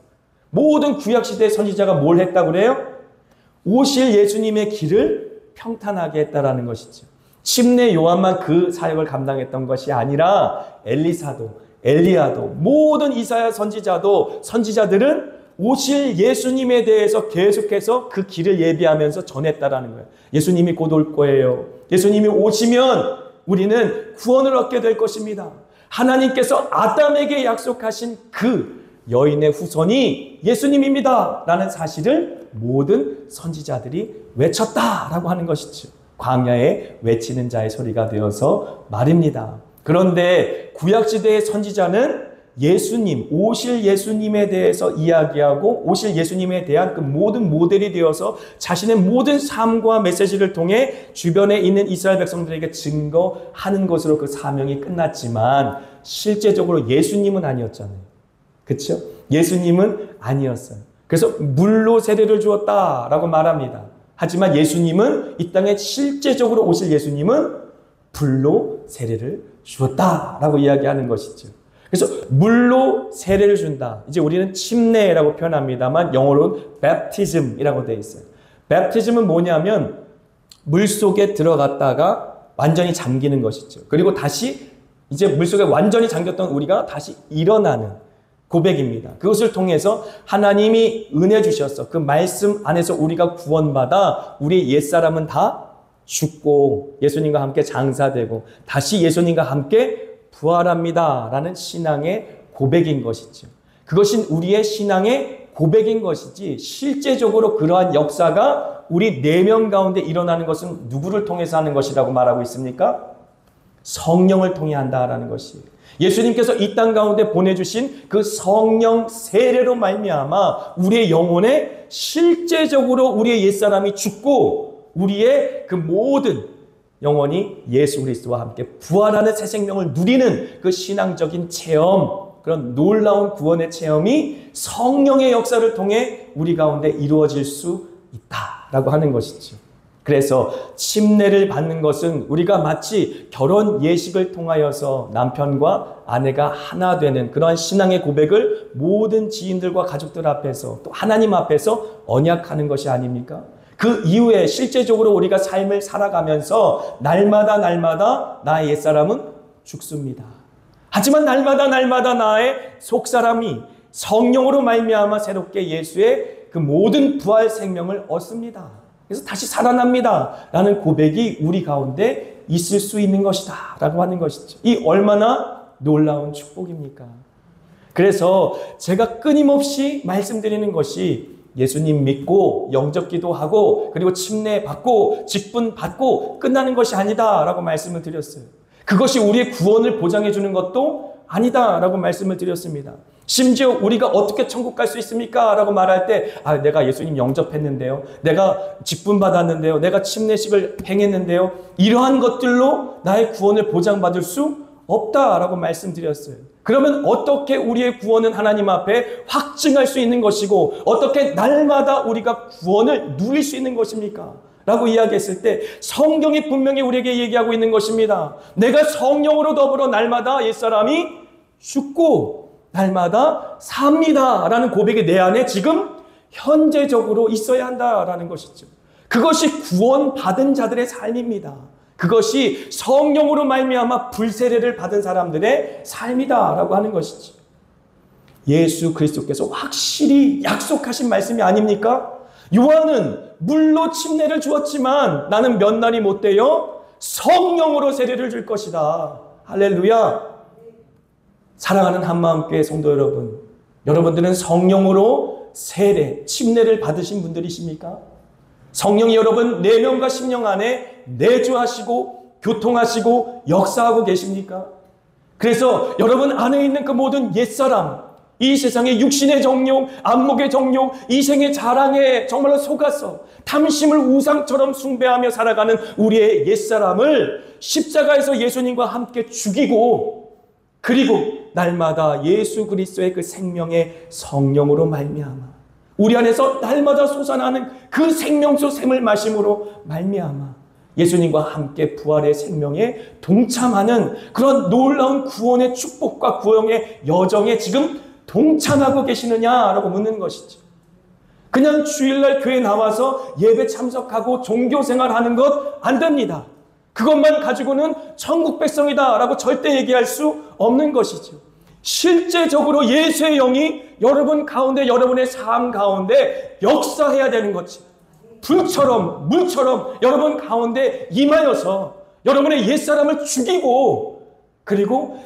Speaker 1: 모든 구약시대의 선지자가 뭘 했다고 그래요? 오실 예수님의 길을 평탄하게 했다라는 것이죠. 침례 요한만 그 사역을 감당했던 것이 아니라 엘리사도, 엘리야도, 모든 이사야 선지자들은 오실 예수님에 대해서 계속해서 그 길을 예비하면서 전했다라는 거예요. 예수님이 곧 올 거예요. 예수님이 오시면 우리는 구원을 얻게 될 것입니다. 하나님께서 아담에게 약속하신 그 여인의 후손이 예수님입니다 라는 사실을 모든 선지자들이 외쳤다라고 하는 것이죠. 광야에 외치는 자의 소리가 되어서 말입니다. 그런데 구약시대의 선지자는 예수님, 오실 예수님에 대해서 이야기하고 오실 예수님에 대한 그 모든 모델이 되어서 자신의 모든 삶과 메시지를 통해 주변에 있는 이스라엘 백성들에게 증거하는 것으로 그 사명이 끝났지만 실제적으로 예수님은 아니었잖아요. 그렇죠? 예수님은 아니었어요. 그래서 물로 세례를 주었다라고 말합니다. 하지만 예수님은 이 땅에 실제적으로 오실 예수님은 불로 세례를 주었다라고 이야기하는 것이죠. 그래서 물로 세례를 준다. 이제 우리는 침례라고 표현합니다만 영어로는 baptism이라고 되어 있어요. baptism은 뭐냐면 물속에 들어갔다가 완전히 잠기는 것이죠. 그리고 다시 이제 물속에 완전히 잠겼던 우리가 다시 일어나는 고백입니다. 그것을 통해서 하나님이 은혜 주셔서 그 말씀 안에서 우리가 구원받아 우리 옛사람은 다 죽고 예수님과 함께 장사되고 다시 예수님과 함께 부활합니다 라는 신앙의 고백인 것이죠. 그것이 우리의 신앙의 고백인 것이지 실제적으로 그러한 역사가 우리 4명 가운데 일어나는 것은 누구를 통해서 하는 것이라고 말하고 있습니까? 성령을 통해 한다라는 것이에요. 예수님께서 이 땅 가운데 보내주신 그 성령 세례로 말미암아 우리의 영혼에 실제적으로 우리의 옛사람이 죽고 우리의 그 모든 영혼이 예수 그리스도와 함께 부활하는 새 생명을 누리는 그 신앙적인 체험, 그런 놀라운 구원의 체험이 성령의 역사를 통해 우리 가운데 이루어질 수 있다라고 하는 것이죠. 그래서 침례를 받는 것은 우리가 마치 결혼 예식을 통하여서 남편과 아내가 하나 되는 그러한 신앙의 고백을 모든 지인들과 가족들 앞에서 또 하나님 앞에서 언약하는 것이 아닙니까? 그 이후에 실제적으로 우리가 삶을 살아가면서 날마다 나의 옛사람은 죽습니다. 하지만 날마다 나의 속사람이 성령으로 말미암아 새롭게 예수의 그 모든 부활 생명을 얻습니다. 그래서 다시 살아납니다 라는 고백이 우리 가운데 있을 수 있는 것이다 라고 하는 것이죠. 이 얼마나 놀라운 축복입니까? 그래서 제가 끊임없이 말씀드리는 것이 예수님 믿고 영접 기도하고 그리고 침례 받고 직분 받고 끝나는 것이 아니다 라고 말씀을 드렸어요. 그것이 우리의 구원을 보장해 주는 것도 아니다 라고 말씀을 드렸습니다. 심지어 우리가 어떻게 천국 갈 수 있습니까? 라고 말할 때 내가 예수님 영접했는데요, 내가 직분 받았는데요, 내가 침례식을 행했는데요, 이러한 것들로 나의 구원을 보장받을 수 없다라고 말씀드렸어요. 그러면 어떻게 우리의 구원은 하나님 앞에 확증할 수 있는 것이고 어떻게 날마다 우리가 구원을 누릴 수 있는 것입니까? 라고 이야기했을 때 성경이 분명히 우리에게 얘기하고 있는 것입니다. 내가 성령으로 더불어 날마다 옛사람이 죽고 날마다 삽니다 라는 고백이 내 안에 지금 현재적으로 있어야 한다라는 것이죠. 그것이 구원받은 자들의 삶입니다. 그것이 성령으로 말미암아 불세례를 받은 사람들의 삶이다라고 하는 것이죠. 예수 그리스도께서 확실히 약속하신 말씀이 아닙니까? 요한은 물로 침례를 주었지만 나는 몇 날이 못 되어 성령으로 세례를 줄 것이다. 할렐루야. 사랑하는 한마음교회 성도 여러분, 여러분들은 성령으로 세례, 침례를 받으신 분들이십니까? 성령이 여러분 내면과 심령 안에 내주하시고 교통하시고 역사하고 계십니까? 그래서 여러분 안에 있는 그 모든 옛사람, 이 세상의 육신의 정욕, 안목의 정욕, 이생의 자랑에 정말로 속아서 탐심을 우상처럼 숭배하며 살아가는 우리의 옛사람을 십자가에서 예수님과 함께 죽이고, 그리고 날마다 예수 그리스도의 그 생명의 성령으로 말미암아 우리 안에서 날마다 솟아나는 그 생명수 샘을 마심으로 말미암아 예수님과 함께 부활의 생명에 동참하는 그런 놀라운 구원의 축복과 구원의 여정에 지금 동참하고 계시느냐라고 묻는 것이죠. 그냥 주일날 교회 나와서 예배 참석하고 종교생활하는 것 안 됩니다. 그것만 가지고는 천국 백성이다라고 절대 얘기할 수 없는 것이죠. 실제적으로 예수의 영이 여러분 가운데, 여러분의 삶 가운데 역사해야 되는 거지. 불처럼 물처럼 여러분 가운데 임하여서 여러분의 옛사람을 죽이고, 그리고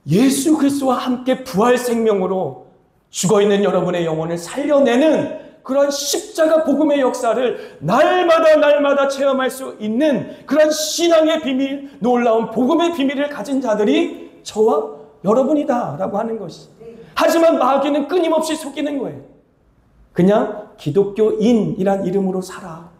Speaker 1: 예수 그리스도와 함께 부활 생명으로 죽어있는 여러분의 영혼을 살려내는 그런 십자가 복음의 역사를 날마다 체험할 수 있는 그런 신앙의 비밀, 놀라운 복음의 비밀을 가진 자들이 저와 여러분이다라고 하는 것이. 하지만 마귀는 끊임없이 속이는 거예요. 그냥 기독교인이란 이름으로 살아.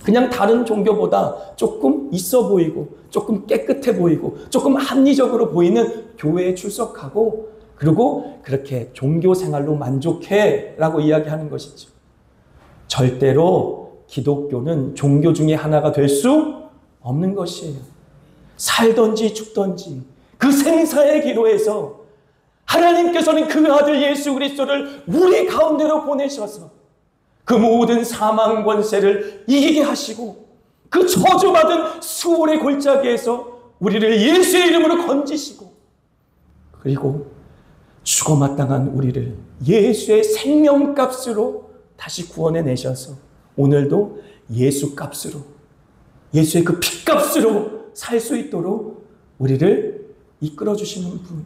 Speaker 1: 그냥 다른 종교보다 조금 있어 보이고, 조금 깨끗해 보이고, 조금 합리적으로 보이는 교회에 출석하고, 그리고 그렇게 종교 생활로 만족해 라고 이야기하는 것이죠. 절대로 기독교는 종교 중에 하나가 될 수 없는 것이에요. 살든지 죽든지 그 생사의 기로에서 하나님께서는 그 아들 예수 그리스도를 우리 가운데로 보내셔서 그 모든 사망 권세를 이기게 하시고 그 저주받은 수월의 골짜기에서 우리를 예수의 이름으로 건지시고, 그리고 죽어 마땅한 우리를 예수의 생명값으로 다시 구원해내셔서 오늘도 예수 값으로, 예수의 그 피값으로 살 수 있도록 우리를 이끌어주시는 분,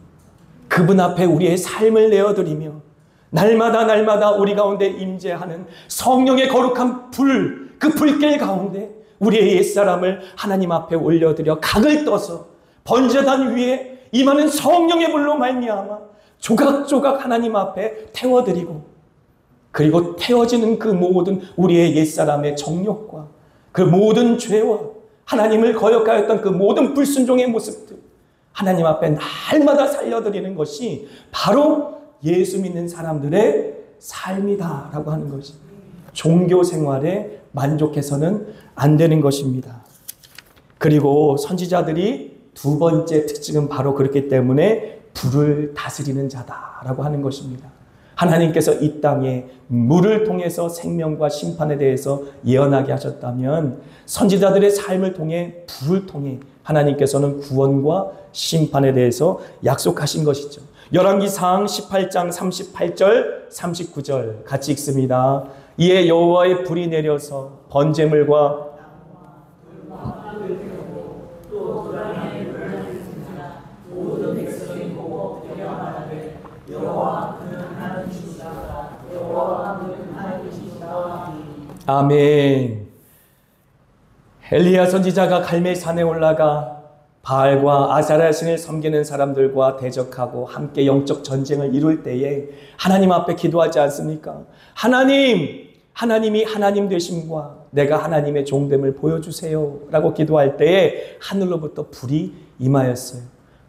Speaker 1: 그분 앞에 우리의 삶을 내어드리며 날마다 우리 가운데 임재하는 성령의 거룩한 불, 그 불길 가운데 우리의 옛사람을 하나님 앞에 올려드려 각을 떠서 번제단 위에 임하는 성령의 불로 말미암아 조각조각 하나님 앞에 태워드리고, 그리고 태워지는 그 모든 우리의 옛사람의 정욕과 그 모든 죄와 하나님을 거역하였던 그 모든 불순종의 모습들 하나님 앞에 날마다 살려드리는 것이 바로 예수 믿는 사람들의 삶이다라고 하는 것이, 종교 생활에 만족해서는 안 되는 것입니다. 그리고 선지자들이 두 번째 특징은 바로 그렇기 때문에 불을 다스리는 자다라고 하는 것입니다. 하나님께서 이 땅에 물을 통해서 생명과 심판에 대해서 예언하게 하셨다면 선지자들의 삶을 통해 불을 통해 하나님께서는 구원과 심판에 대해서 약속하신 것이죠. 열왕기상 18장 38절 39절 같이 읽습니다. 이에 여호와의 불이 내려서 번제물과 아멘. 엘리야 선지자가 갈멜산에 올라가 바알과 아사랴 신을 섬기는 사람들과 대적하고 함께 영적 전쟁을 이룰 때에 하나님 앞에 기도하지 않습니까? 하나님이 하나님 되심과 내가 하나님의 종됨을 보여주세요 라고 기도할 때에 하늘로부터 불이 임하였어요.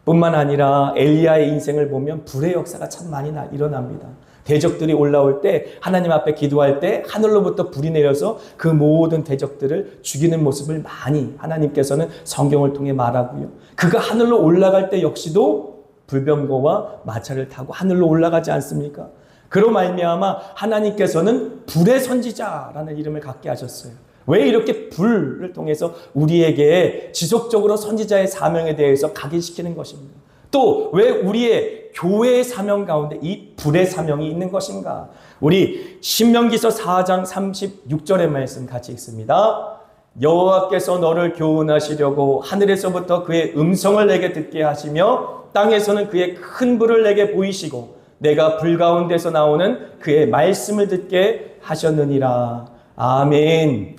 Speaker 1: 뿐만 아니라 엘리야의 인생을 보면 불의 역사가 참 많이 일어납니다. 대적들이 올라올 때 하나님 앞에 기도할 때 하늘로부터 불이 내려서 그 모든 대적들을 죽이는 모습을 많이 하나님께서는 성경을 통해 말하고요. 그가 하늘로 올라갈 때 역시도 불병거와 마차를 타고 하늘로 올라가지 않습니까? 그로 말미암아 하나님께서는 불의 선지자라는 이름을 갖게 하셨어요. 왜 이렇게 불을 통해서 우리에게 지속적으로 선지자의 사명에 대해서 각인시키는 것입니다. 또 왜 우리의 교회의 사명 가운데 이 불의 사명이 있는 것인가? 우리 신명기서 4장 36절의 말씀 같이 읽습니다. 여호와께서 너를 교훈하시려고 하늘에서부터 그의 음성을 내게 듣게 하시며 땅에서는 그의 큰 불을 내게 보이시고 내가 불 가운데서 나오는 그의 말씀을 듣게 하셨느니라. 아멘.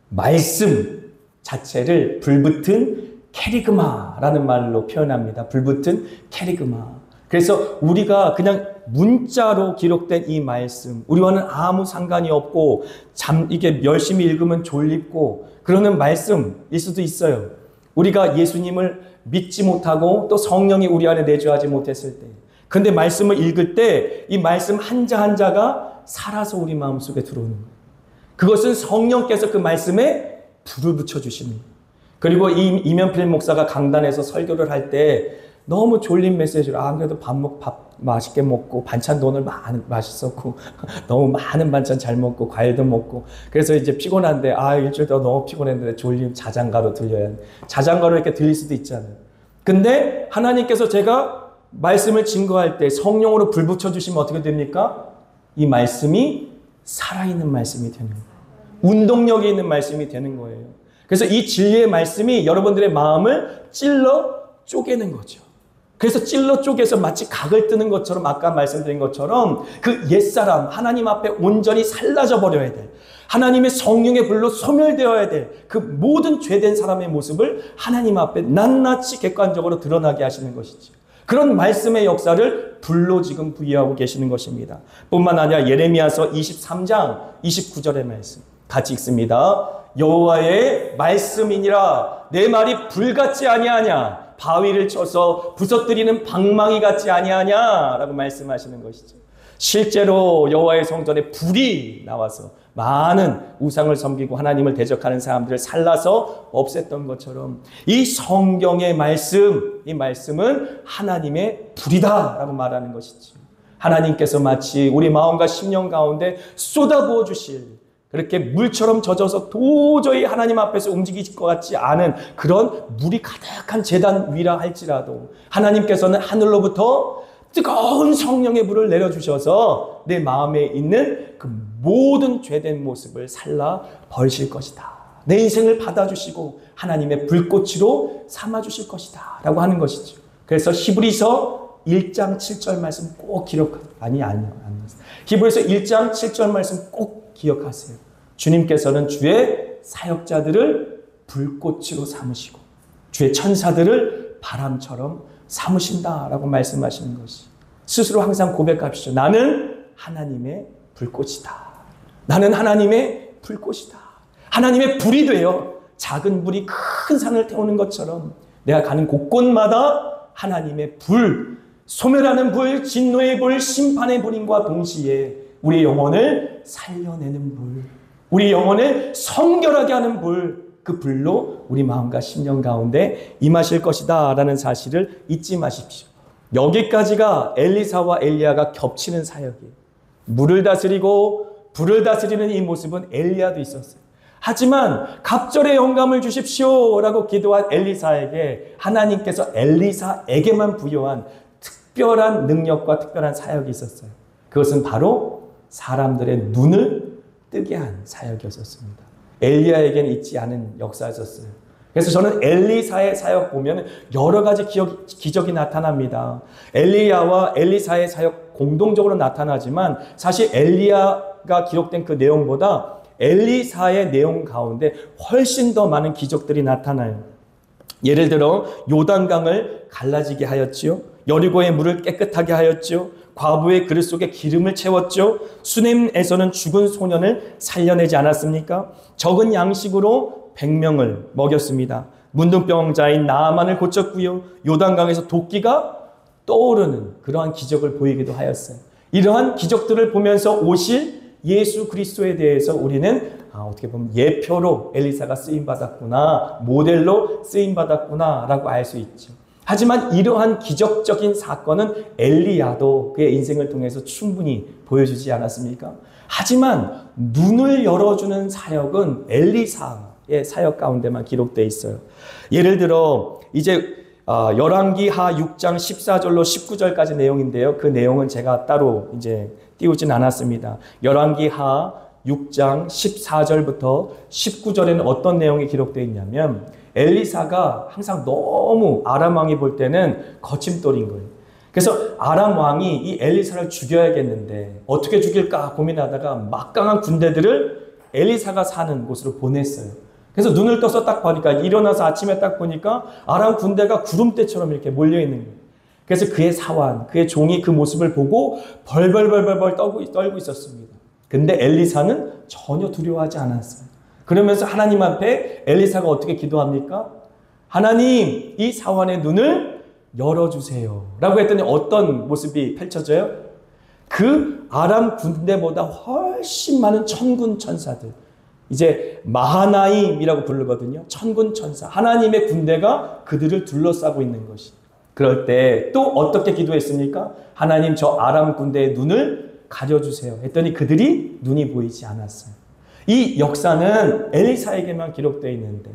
Speaker 1: 말씀 자체를 불붙은 캐리그마라는 말로 표현합니다. 불붙은 캐리그마. 그래서 우리가 그냥 문자로 기록된 이 말씀, 우리와는 아무 상관이 없고 이게 열심히 읽으면 졸립고 그러는 말씀일 수도 있어요. 우리가 예수님을 믿지 못하고 또 성령이 우리 안에 내주하지 못했을 때, 근데 말씀을 읽을 때 이 말씀 한자 한자가 살아서 우리 마음속에 들어오는 거예요. 그것은 성령께서 그 말씀에 불을 붙여주시는 거예요. 그리고 이면필 목사가 강단에서 설교를 할 때 너무 졸린 메시지로 그래도 밥 맛있게 먹고 반찬 오늘 맛있었고 너무 많은 반찬 잘 먹고 과일도 먹고 그래서 이제 피곤한데 일주일 동안 너무 피곤했는데 졸림 자장가로 들려야 돼. 자장가로 이렇게 들릴 수도 있잖아요. 근데 하나님께서 제가 말씀을 증거할 때 성령으로 불 붙여주시면 어떻게 됩니까? 이 말씀이 살아있는 말씀이 되는 거예요. 운동력이 있는 말씀이 되는 거예요. 그래서 이 진리의 말씀이 여러분들의 마음을 찔러 쪼개는 거죠. 그래서 찔러 쪼개서 마치 각을 뜨는 것처럼 아까 말씀드린 것처럼 그 옛사람 하나님 앞에 온전히 살라져 버려야 돼. 하나님의 성령의 불로 소멸되어야 돼. 그 모든 죄된 사람의 모습을 하나님 앞에 낱낱이 객관적으로 드러나게 하시는 것이죠. 그런 말씀의 역사를 불로 지금 부여하고 계시는 것입니다. 뿐만 아니라 예레미야서 23장 29절의 말씀 같이 읽습니다. 여호와의 말씀이니라 내 말이 불같지 아니하냐 바위를 쳐서 부서뜨리는 방망이 같지 아니하냐 라고 말씀하시는 것이죠. 실제로 여호와의 성전에 불이 나와서 많은 우상을 섬기고 하나님을 대적하는 사람들을 살라서 없앴던 것처럼 이 성경의 말씀, 이 말씀은 하나님의 불이다 라고 말하는 것이죠. 하나님께서 마치 우리 마음과 심령 가운데 쏟아부어 주실 그렇게 물처럼 젖어서 도저히 하나님 앞에서 움직일 것 같지 않은 그런 물이 가득한 제단 위라 할지라도 하나님께서는 하늘로부터 뜨거운 성령의 불을 내려주셔서 내 마음에 있는 그 모든 죄된 모습을 살라 버리실 것이다. 내 인생을 받아주시고 하나님의 불꽃으로 삼아주실 것이다 라고 하는 것이죠. 그래서 히브리서 1장 7절 말씀 꼭 히브리서 1장 7절 말씀 꼭 기억하세요. 주님께서는 주의 사역자들을 불꽃으로 삼으시고 주의 천사들을 바람처럼 삼으신다라고 말씀하시는 것이 스스로 항상 고백합시죠. 나는 하나님의 불꽃이다. 나는 하나님의 불꽃이다. 하나님의 불이 되어 작은 불이 큰 산을 태우는 것처럼 내가 가는 곳곳마다 하나님의 불, 소멸하는 불, 진노의 불, 심판의 불임과 동시에 우리 영혼을 살려내는 불, 우리 영혼을 성결하게 하는 불, 그 불로 우리 마음과 심령 가운데 임하실 것이다 라는 사실을 잊지 마십시오. 여기까지가 엘리사와 엘리야가 겹치는 사역이에요. 물을 다스리고 불을 다스리는 이 모습은 엘리야도 있었어요. 하지만 갑절의 영감을 주십시오 라고 기도한 엘리사에게 하나님께서 엘리사에게만 부여한 특별한 능력과 특별한 사역이 있었어요. 그것은 바로 사람들의 눈을 뜨게 한 사역이었습니다. 엘리야에게는 있지 않은 역사였었어요. 그래서 저는 엘리사의 사역 보면 여러 가지 기적이 나타납니다. 엘리야와 엘리사의 사역 공동적으로 나타나지만 사실 엘리야가 기록된 그 내용보다 엘리사의 내용 가운데 훨씬 더 많은 기적들이 나타나요. 예를 들어 요단강을 갈라지게 하였지요. 여리고의 물을 깨끗하게 하였지요. 과부의 그릇 속에 기름을 채웠죠. 수넴에서는 죽은 소년을 살려내지 않았습니까? 적은 양식으로 100명을 먹였습니다. 문둥병자인 나아만을 고쳤고요. 요단강에서 도끼가 떠오르는 그러한 기적을 보이기도 하였어요. 이러한 기적들을 보면서 오실 예수 그리스도에 대해서 우리는 어떻게 보면 예표로 엘리사가 쓰임받았구나, 모델로 쓰임받았구나 라고 알 수 있죠. 하지만 이러한 기적적인 사건은 엘리야도 그의 인생을 통해서 충분히 보여주지 않았습니까? 하지만 눈을 열어주는 사역은 엘리사의 사역 가운데만 기록되어 있어요. 예를 들어 이제 열왕기하 6장 14절로 19절까지 내용인데요. 그 내용은 제가 따로 이제 띄우진 않았습니다. 열왕기하 6장 14절부터 19절에는 어떤 내용이 기록되어 있냐면 엘리사가 항상 너무 아람 왕이 볼 때는 거침돌인 거예요. 그래서 아람 왕이 이 엘리사를 죽여야겠는데 어떻게 죽일까 고민하다가 막강한 군대들을 엘리사가 사는 곳으로 보냈어요. 그래서 눈을 떠서 딱 보니까 일어나서 아침에 딱 보니까 아람 군대가 구름대처럼 이렇게 몰려있는 거예요. 그래서 그의 사환, 그의 종이 그 모습을 보고 벌벌벌벌 떨고 있었습니다. 근데 엘리사는 전혀 두려워하지 않았어요. 그러면서 하나님 앞에 엘리사가 어떻게 기도합니까? 하나님, 이 사환의 눈을 열어주세요 라고 했더니 어떤 모습이 펼쳐져요? 그 아람 군대보다 훨씬 많은 천군 천사들, 이제 마하나임이라고 부르거든요. 천군 천사, 하나님의 군대가 그들을 둘러싸고 있는 것이. 그럴 때 또 어떻게 기도했습니까? 하나님, 저 아람 군대의 눈을 가려주세요 했더니 그들이 눈이 보이지 않았어요. 이 역사는 엘리사에게만 기록되어 있는데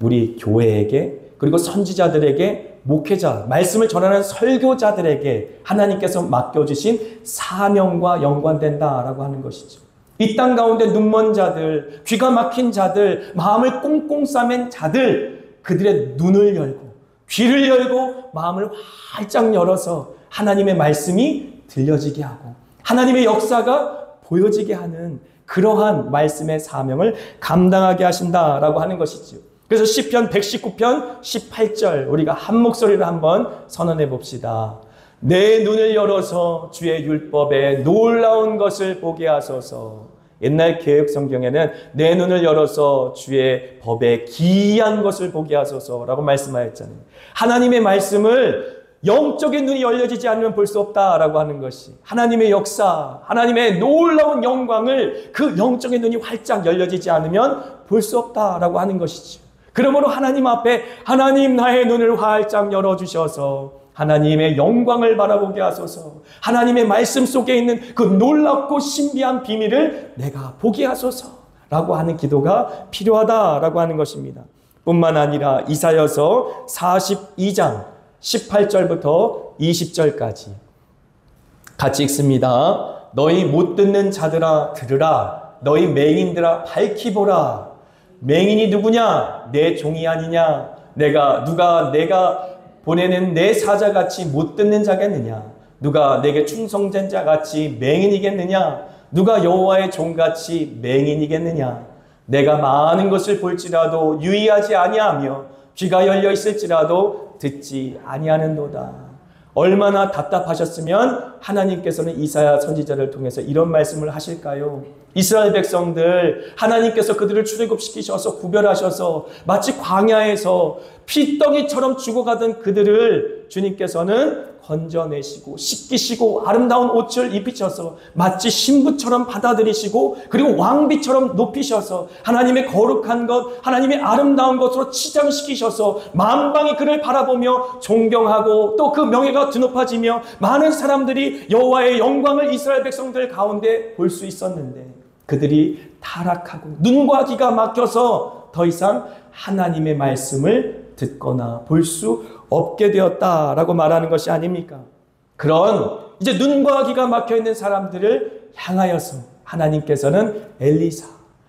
Speaker 1: 우리 교회에게, 그리고 선지자들에게, 목회자, 말씀을 전하는 설교자들에게 하나님께서 맡겨주신 사명과 연관된다라고 하는 것이죠. 이 땅 가운데 눈먼 자들, 귀가 막힌 자들, 마음을 꽁꽁 싸맨 자들, 그들의 눈을 열고 귀를 열고 마음을 활짝 열어서 하나님의 말씀이 들려지게 하고 하나님의 역사가 보여지게 하는 그러한 말씀의 사명을 감당하게 하신다라고 하는 것이죠. 그래서 시편 119편 18절 우리가 한 목소리로 한번 선언해 봅시다. 내 눈을 열어서 주의 율법에 놀라운 것을 보게 하소서. 옛날 개역 성경에는 내 눈을 열어서 주의 법에 기이한 것을 보게 하소서라고 말씀하였잖아요. 하나님의 말씀을 영적인 눈이 열려지지 않으면 볼 수 없다라고 하는 것이, 하나님의 역사, 하나님의 놀라운 영광을 그 영적인 눈이 활짝 열려지지 않으면 볼 수 없다라고 하는 것이죠. 그러므로 하나님 앞에 하나님, 나의 눈을 활짝 열어주셔서 하나님의 영광을 바라보게 하소서, 하나님의 말씀 속에 있는 그 놀랍고 신비한 비밀을 내가 보게 하소서라고 하는 기도가 필요하다라고 하는 것입니다. 뿐만 아니라 이사야서 42장 18절부터 20절까지 같이 읽습니다. 너희 못 듣는 자들아 들으라. 너희 맹인들아 밝히 보라. 맹인이 누구냐? 내 종이 아니냐? 누가 내가 보내는 내 사자같이 못 듣는 자겠느냐? 누가 내게 충성된 자같이 맹인이겠느냐? 누가 여호와의 종같이 맹인이겠느냐? 내가 많은 것을 볼지라도 유의하지 아니하며 귀가 열려 있을지라도 듣지 아니하는도다. 얼마나 답답하셨으면 하나님께서는 이사야 선지자를 통해서 이런 말씀을 하실까요? 이스라엘 백성들, 하나님께서 그들을 출애굽시키셔서 구별하셔서 마치 광야에서 피덩이처럼 죽어가던 그들을 주님께서는 건져내시고 씻기시고 아름다운 옷을 입히셔서 마치 신부처럼 받아들이시고 그리고 왕비처럼 높이셔서 하나님의 거룩한 것, 하나님의 아름다운 것으로 치장시키셔서 만방이 그를 바라보며 존경하고 또 그 명예가 드높아지며 많은 사람들이 여호와의 영광을 이스라엘 백성들 가운데 볼 수 있었는데 그들이 타락하고 눈과 귀가 막혀서 더 이상 하나님의 말씀을 듣거나 볼 수 없게 되었다라고 말하는 것이 아닙니까? 그런 이제 눈과 귀가 막혀있는 사람들을 향하여서 하나님께서는 엘리사,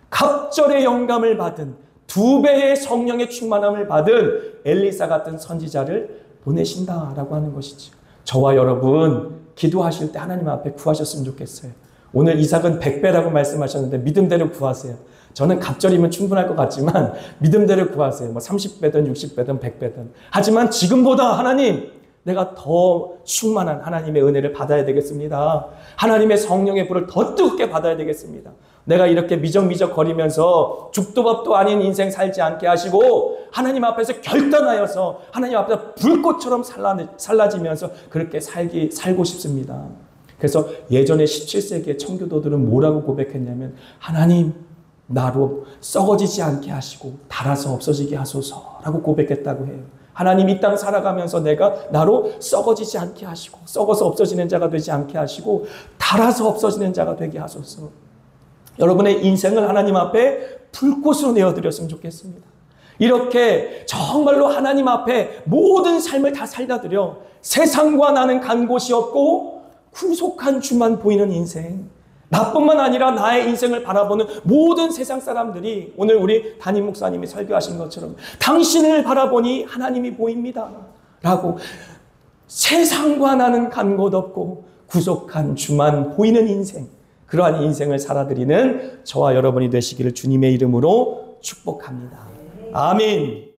Speaker 1: 갑절의 영감을 받은 2배의 성령의 충만함을 받은 엘리사 같은 선지자를 보내신다라고 하는 것이죠. 저와 여러분 기도하실 때 하나님 앞에 구하셨으면 좋겠어요. 오늘 이삭은 100배라고 말씀하셨는데 믿음대로 구하세요. 저는 갑절이면 충분할 것 같지만 믿음대로 구하세요. 30배든 60배든 100배든. 하지만 지금보다 하나님, 내가 더 충만한 하나님의 은혜를 받아야 되겠습니다. 하나님의 성령의 불을 더 뜨겁게 받아야 되겠습니다. 내가 이렇게 미적미적 거리면서 죽도 밥도 아닌 인생 살지 않게 하시고 하나님 앞에서 결단하여서 하나님 앞에서 불꽃처럼 살라지면서 그렇게 살고 싶습니다. 그래서 예전에 17세기의 청교도들은 뭐라고 고백했냐면 하나님, 나로 썩어지지 않게 하시고 닳아서 없어지게 하소서라고 고백했다고 해요. 하나님 이 땅 살아가면서 내가 나로 썩어지지 않게 하시고 썩어서 없어지는 자가 되지 않게 하시고 닳아서 없어지는 자가 되게 하소서. 여러분의 인생을 하나님 앞에 불꽃으로 내어드렸으면 좋겠습니다. 이렇게 정말로 하나님 앞에 모든 삶을 다 살다 드려 세상과 나는 간 곳이 없고 구속한 주만 보이는 인생, 나뿐만 아니라 나의 인생을 바라보는 모든 세상 사람들이 오늘 우리 담임 목사님이 설교하신 것처럼 당신을 바라보니 하나님이 보입니다 라고 세상과 나는 간 곳 없고 구속한 주만 보이는 인생, 그러한 인생을 살아드리는 저와 여러분이 되시기를 주님의 이름으로 축복합니다. 아멘.